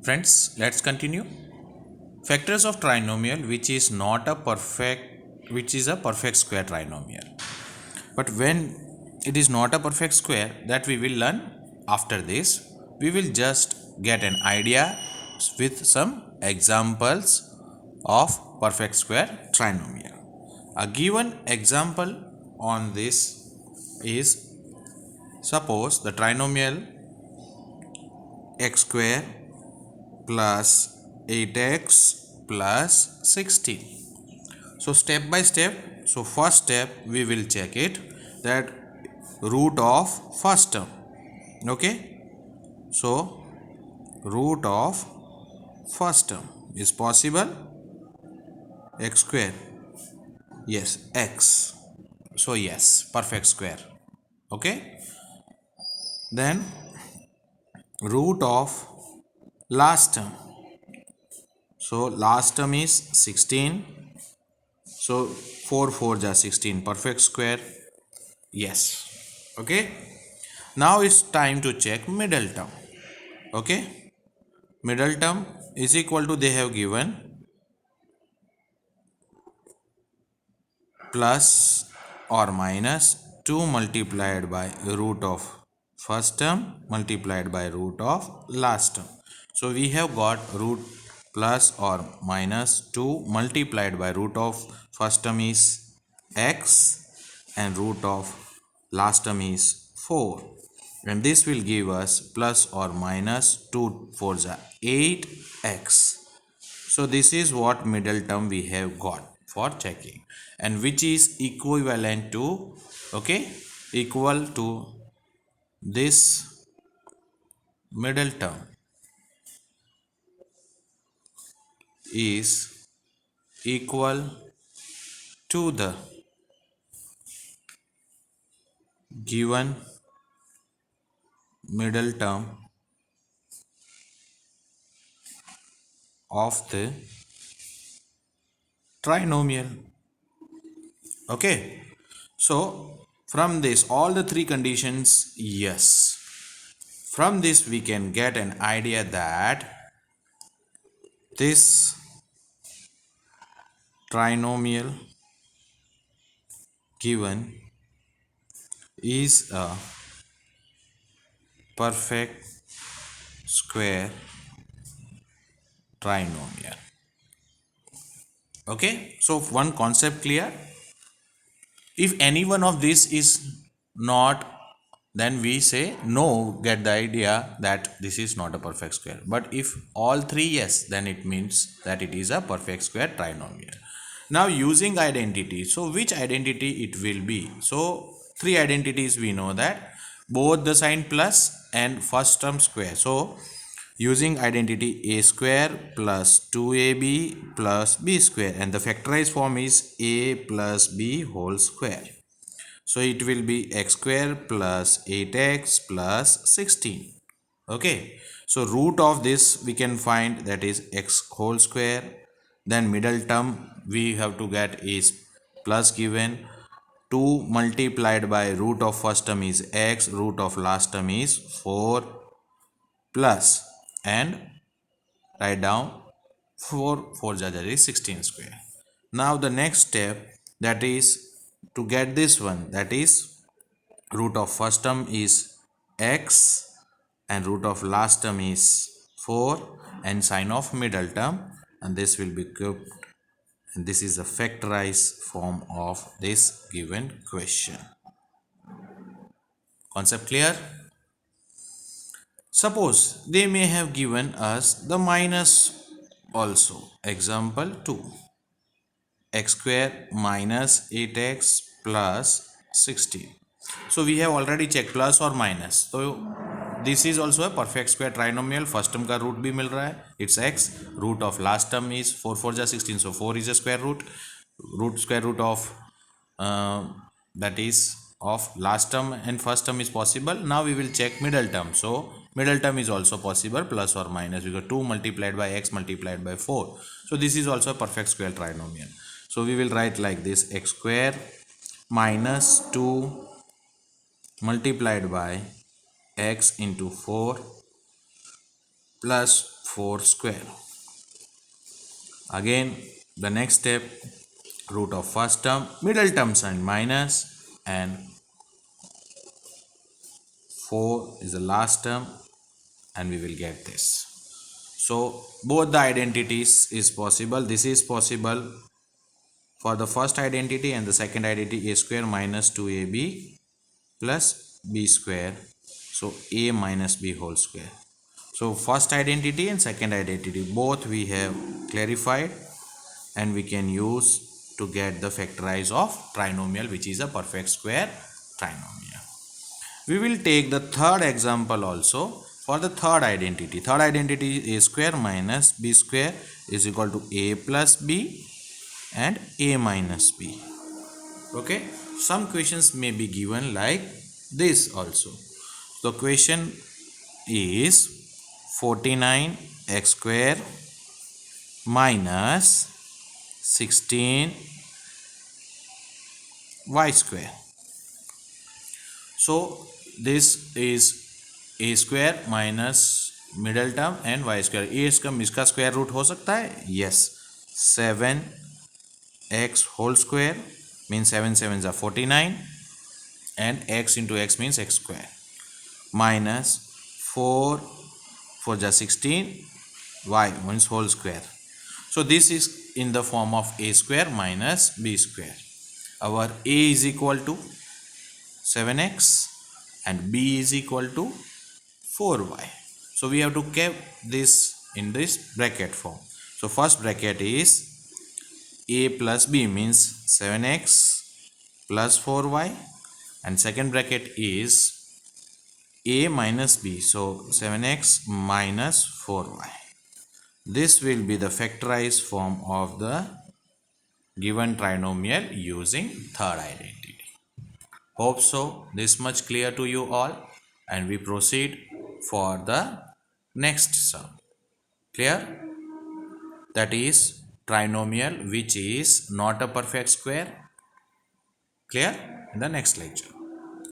Friends, let's continue. Factors of trinomial which is a perfect square trinomial. But when it is not a perfect square, that we will learn after this. We will just get an idea with some examples of perfect square trinomial. A given example on this is, suppose the trinomial x square plus 8x plus 16. So step by step, so first step we will check it, that root of first term. Okay, so root of first term is possible. X square, yes, x, so yes, perfect square. Okay, then root of last term, so last term is 16, so 4 4 ja 16, perfect square, yes. Okay, now it's time to check middle term. Okay, middle term is equal to, they have given plus or minus 2 multiplied by root of first term multiplied by root of last term. So we have got root plus or minus 2 multiplied by root of first term is x and root of last term is 4, and this will give us plus or minus 2 4 8x. So this is what middle term we have got for checking, and which is equivalent to, okay, equal to this middle term is equal to the given middle term of the trinomial. Okay, so from this all the three conditions, yes, from this we can get an idea that this trinomial given is a perfect square trinomial. Okay, so one concept clear. If any one of this is not, then we say no, get the idea that this is not a perfect square. But if all three yes, then it means that it is a perfect square trinomial. Now using identity, so which identity it will be? So three identities we know, that both the sign plus and first term square. So using identity a square plus 2ab plus b square, and the factorized form is a plus b whole square. So it will be x square plus 8x plus 16. Okay, so root of this we can find, that is x whole square. Then middle term we have to get is plus given 2 multiplied by root of first term is x, root of last term is 4 plus, and write down 4 4 is 16 square. Now the next step, that is to get this one, that is root of first term is x and root of last term is 4 and sign of middle term, and this will be cubed, and this is the factorized form of this given question. Concept clear? Suppose they may have given us the minus also. Example 2, x square minus 8x plus 16. So we have already checked plus or minus. So this is also a perfect square trinomial. First term का root भी मिल रहा है, it's x. Root of last term is 4 4 जा 16, so 4 is a square root. Square root of that is of last term and first term is possible. Now we will check middle term. So middle term is also possible, plus or minus, because 2 multiplied by x multiplied by 4. So this is also a perfect square trinomial. So we will write like this, x square minus 2 multiplied by x into 4 plus 4 square. Again, the next step, root of first term, middle term sign minus, and 4 is the last term, and we will get this. So both the identities is possible. This is possible for the first identity, and the second identity a square minus 2ab plus b square. So a minus b whole square. So first identity and second identity both we have clarified, and we can use to get the factorize of trinomial, which is a perfect square trinomial. We will take the third example also. For the third identity is a square minus b square is equal to a plus b and a minus b. Okay, some questions may be given like this also. The question is 49x square minus 16y square. So this is a square minus middle term and y square. इसका square root हो सकता है? Yes. 7x whole square means 7 7s are 49, and x into x means x square, minus 4 4 is 16, y means whole square. So this is in the form of a square minus b square. Our a is equal to 7x and b is equal to 4y. So we have to keep this in this bracket form. So first bracket is a plus b means 7x plus 4y, and second bracket is a minus b, so 7x minus 4y. This will be the factorized form of the given trinomial using third identity. Hope so this much clear to you all, and we proceed for the next sum. Clear? That is trinomial which is not a perfect square. Clear? In the next lecture.